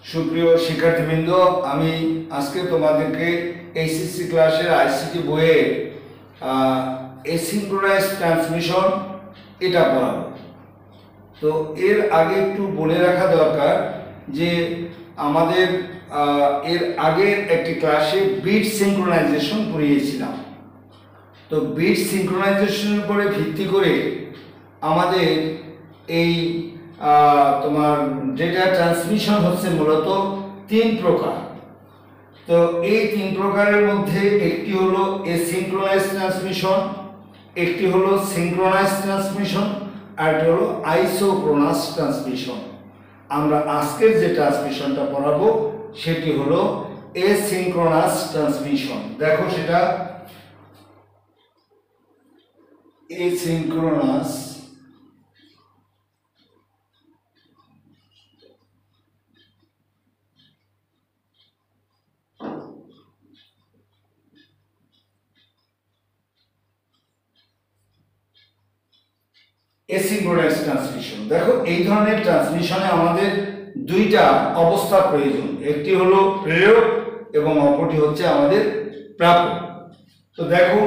সুপ্রিয় শিক্ষার্থীবৃন্দ, আমি আজকে তোমাদেরকে এইচএসসি ক্লাসের আইসিটি বইয়ের এসিনক্রোনাইজ ট্রান্সমিশন এটা পড়াবো। তো এর আগে একটু বলে রাখা দরকার যে আমাদের এর আগের একটি ক্লাসে বিট সিনক্রোনাইজেশন পড়িয়েছিলাম। তো বিট সিনক্রোনাইজেশনের উপরে ভিত্তি করে আমাদের এই তোমার ডেটা ট্রান্সমিশন হচ্ছে মূলত তিন প্রকার। তো এই তিন প্রকারের মধ্যে একটি হলো এসিনক্রোনাইজ ট্রান্সমিশন, একটি হলো সিনক্রোনাইজ ট্রান্সমিশন, আর একটি হলো আইসোক্রোনাস ট্রান্সমিশন। আমরা আজকের যে ট্রান্সমিশনটা পড়াবো সেটি হলো এসিনক্রোনাস ট্রান্সমিশন। দেখো সেটা এসিনক্রোনাস এসিনক্রোনাইজ ট্রান্সমিশন। দেখো এই ধরনের ট্রান্সমিশনে আমাদের দুইটা অবস্থা প্রয়োজন, একটি হলো প্রেরক এবং অপরটি হচ্ছে আমাদের প্রাপক। তো দেখো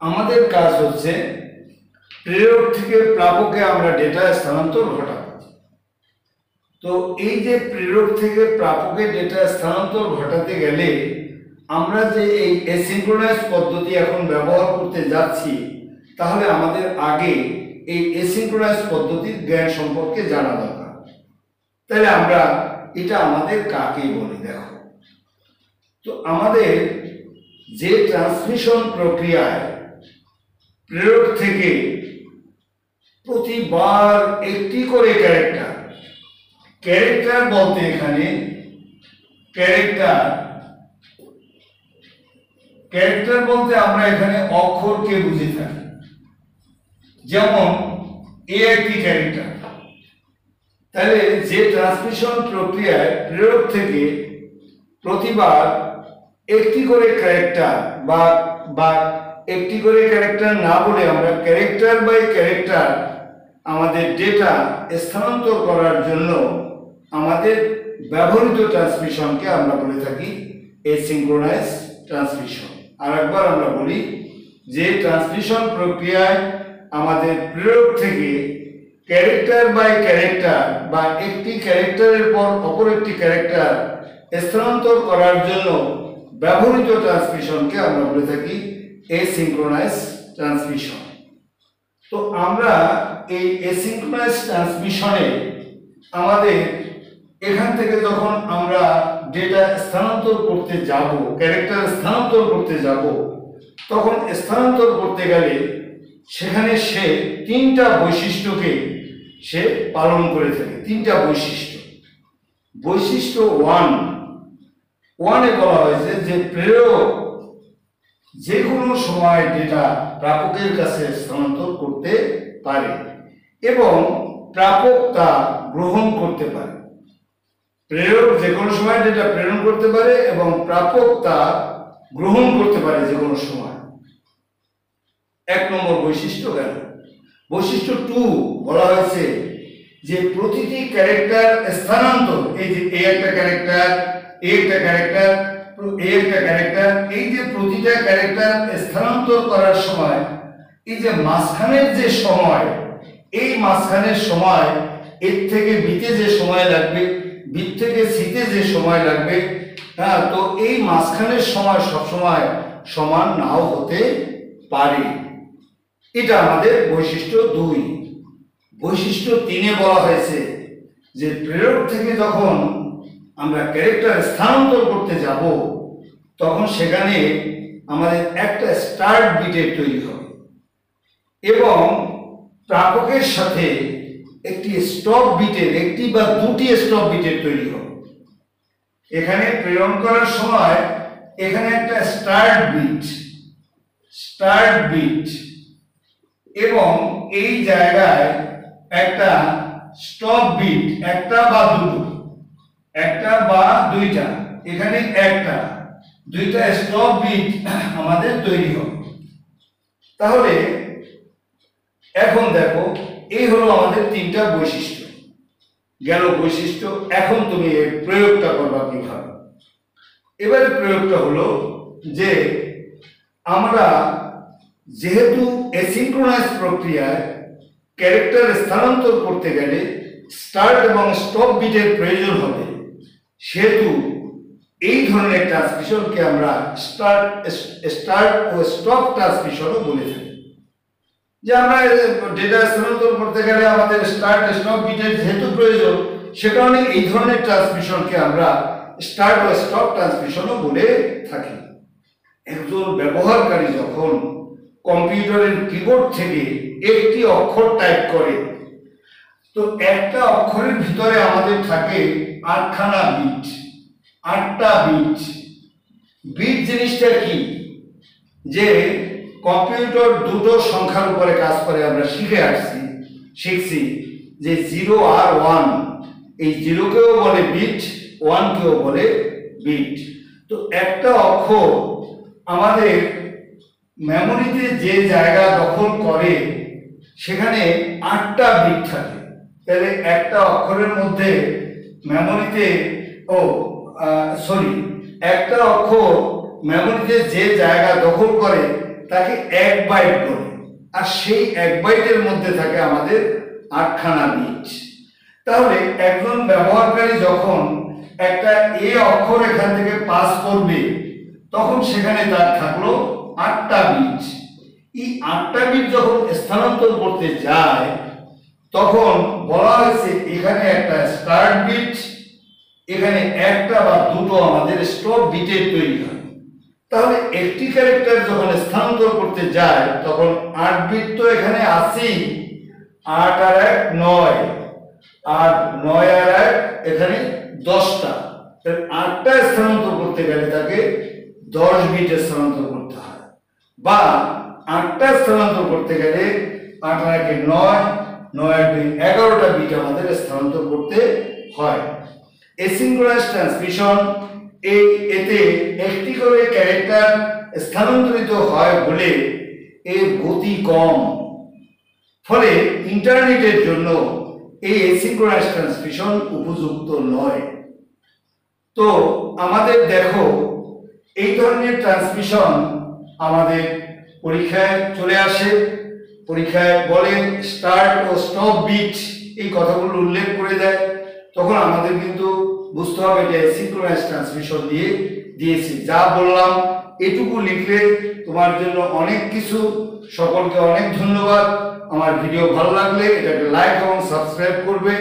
আমাদের কাজ হচ্ছে প্রেরক থেকে প্রাপকে আমরা ডেটা স্থানান্তর ঘটাবো। তো এই যে প্রেরক থেকে প্রাপকে ডেটা স্থানান্তর ঘটাতে গেলে আমরা যে এই এসিনক্রোনাইজ পদ্ধতি এখন ব্যবহার করতে যাচ্ছি, তাহলে আমাদের আগে এই এসিনক্রোনাইজ পদ্ধতির জ্ঞান সম্পর্কে জানা দরকার। তাহলে আমরা এটা আমাদের কাকে বলি দেখো। তো আমাদের যে ট্রান্সমিশন প্রক্রিয়ায় প্রেরক থেকে প্রতিবার একটি করে ক্যারেক্টার বলতে এখানে ক্যারেক্টার বলতে আমরা এখানে অক্ষরকে বুঝে থাকি। যেমন এ একটি ক্যারেক্টার, তাহলে যে ট্রান্সমিশন প্রক্রিয়ায় প্রেরক থেকে প্রতিবার একটি করে ক্যারেক্টার বা একটি করে ক্যারেক্টার না বলে আমরা ক্যারেক্টার বাই ক্যারেক্টার আমাদের ডেটা স্থানান্তর করার জন্য আমাদের ব্যবহৃত ট্রান্সমিশনকে আমরা বলে থাকি এসিনক্রোনাইজ ট্রান্সমিশন। আর একবার আমরা বলি যে ট্রান্সমিশন প্রক্রিয়ায় আমাদের প্রেরক থেকে ক্যারেক্টার বাই ক্যারেক্টার বা একটি ক্যারেক্টারের পর অপর একটি ক্যারেক্টার স্থানান্তর করার জন্য ব্যবহৃত ট্রান্সমিশনকে আমরা বলে থাকি এসিনক্রোনাইজ ট্রান্সমিশন। তো আমরা এই এসিনক্রোনাইজ ট্রান্সমিশনে আমাদের এখান থেকে যখন আমরা ডেটা স্থানান্তর করতে যাব, ক্যারেক্টার স্থানান্তর করতে যাব, তখন স্থানান্তর করতে গেলে সেখানে সে তিনটা বৈশিষ্ট্যকে সে পালন করে থাকে। তিনটা বৈশিষ্ট্য ওয়ানে বলা হয়েছে যে প্রেরক যে কোনো সময় ডেটা প্রাপকের কাছে স্থানান্তর করতে পারে এবং প্রাপক তা গ্রহণ করতে পারে। প্রেরক যে কোনো সময় ডেটা প্রেরণ করতে পারে এবং প্রাপক তা গ্রহণ করতে পারে যে কোনো সময়। এক নম্বর বৈশিষ্ট্য গেল। বৈশিষ্ট্য 2 বলা হয়েছে যে প্রতিটি ক্যারেক্টার স্থানান্তর, এই যে এ একটা ক্যারেক্টার, এ একটা ক্যারেক্টার, এ একটা ক্যারেক্টার, এই যে প্রতিটা ক্যারেক্টার স্থানান্তর করার সময় এই যে মাঝখানের যে সময়, এই মাঝখানের সময় এর থেকে বিতে যে সময় লাগবে, বিট থেকে সিতে যে সময় লাগবে, হ্যাঁ, তো এই মাঝখানের সময় সবসময় সমান নাও হতে পারে। এটা আমাদের বৈশিষ্ট্য 2। বৈশিষ্ট্য 3-এ বলা হয়েছে যে প্রেরক থেকে যখন আমরা ক্যারেক্টার স্থানান্তর করতে যাব, তখন সেখানে আমাদের একটা স্টার্ট বিটের তৈরি হবে এবং প্রাপকের সাথে একটি স্টপ বিটের, একটি বা দুটি স্টপ বিটের তৈরি হবে। এখানে প্রেরণ করার সময় এখানে একটা স্টার্ট বিট এবং এই জায়গায় একটা স্টপ বিট একটা বা দুটো, একটা বা দুইটা, এখানে একটা দুইটা স্টপ বিট আমাদের তৈরি হবে। তাহলে এখন দেখো এই হলো আমাদের তিনটা বৈশিষ্ট্য গেল বৈশিষ্ট্য। এখন তুমি এর প্রয়োগটা করবা কিভাবে? এবারে প্রয়োগটা হলো যে আমরা যেহেতু অ্যাসিনক্রোনাস প্রক্রিয়ায় ক্যারেক্টার স্থানান্তর করতে গেলে স্টার্ট এবং স্টপ বিটের প্রয়োজন হবে, সেহেতু এই ধরনের ট্রান্সমিশনকে আমরা স্টার্ট ও স্টপ ট্রান্সমিশনও বলে থাকি। যে আমরা ডেটা স্থানান্তর করতে গেলে আমাদের স্টার্ট স্টপ বিটের যেহেতু প্রয়োজন, সে কারণে এই ধরনের ট্রান্সমিশনকে আমরা স্টার্ট ও স্টপ ট্রান্সমিশনও বলে থাকি। একজন ব্যবহারকারী যখন কম্পিউটারের কিবোর্ড থেকে একটি অক্ষর টাইপ করে, তো একটা অক্ষরের ভিতরে আমাদের থাকে 8খানা বিট, 8টা বিট। বিট জিনিসটা কি? যে কম্পিউটার দুটো সংখ্যার উপরে কাজ করে, আমরা শিখছি যে 0 আর 1, এই 0 কেও বলে বিট, 1 কেও বলে বিট। তো একটা অক্ষর আমাদের মেমোরিতে যে জায়গা দখল করে সেখানে 8টা বিট থাকে। তাহলে একটা অক্ষরের মধ্যে মেমোরিতে একটা অক্ষর মেমোরিতে যে জায়গা দখল করে তাকে 1 বাইট বলে, আর সেই 1 বাইটের মধ্যে থাকে আমাদের 8খানা বিট। তাহলে একজন ব্যবহারকারী যখন একটা এ অক্ষর এখান থেকে পাস করবে, তখন সেখানে তার থাকলো 8টা বিট। এই 8টা বিট যখন স্থানান্তর করতে যায়, তখন বলা হয়েছে এখানে একটা স্টার্ট বিট, এখানে একটা বা দুটো আমাদের স্টপ বিটের তৈরি হয়। তাহলে একটি ক্যারেক্টার যখন স্থানান্তর করতে যায়, তখন 8 বিট তো এখানে আছেই, 8 আর 1 9, আর 9 আর 1 এখানে 10টা। 8টা স্থানান্তর করতে গেলে তাকে 10 বিট স্থানান্তর করতে হয়, বা 8টা স্থানান্তর করতে গেলে 8 আর 1 9, 9 আর 2 11টা বিট আমাদের স্থানান্তর করতে হয়। অ্যাসিনক্রোনাস ট্রান্সমিশন এতে একটি করে ক্যারেক্টার স্থানান্তরিত হয় বলে এর গতি কম, ফলে ইন্টারনেটের জন্য এই অ্যাসিনক্রোনাস ট্রান্সমিশন উপযুক্ত নয়। তো আমাদের দেখো এই ধরনের ট্রান্সমিশন আমাদের পরীক্ষায় চলে আসে। পরীক্ষায় বলে স্টার্ট ও স্টপ বিট, এই কথাগুলো উল্লেখ করে দেয়। তখন আমাদের কিন্তু বুঝতে হবে যে অ্যাসিনক্রোনাস ট্রান্সমিশন দিয়েছি। যা বললাম এটুকু লিখলে তোমার জন্য অনেক কিছু। সকলকে অনেক ধন্যবাদ। আমার ভিডিও ভালো লাগলে এটাকে লাইক এবং সাবস্ক্রাইব করবে।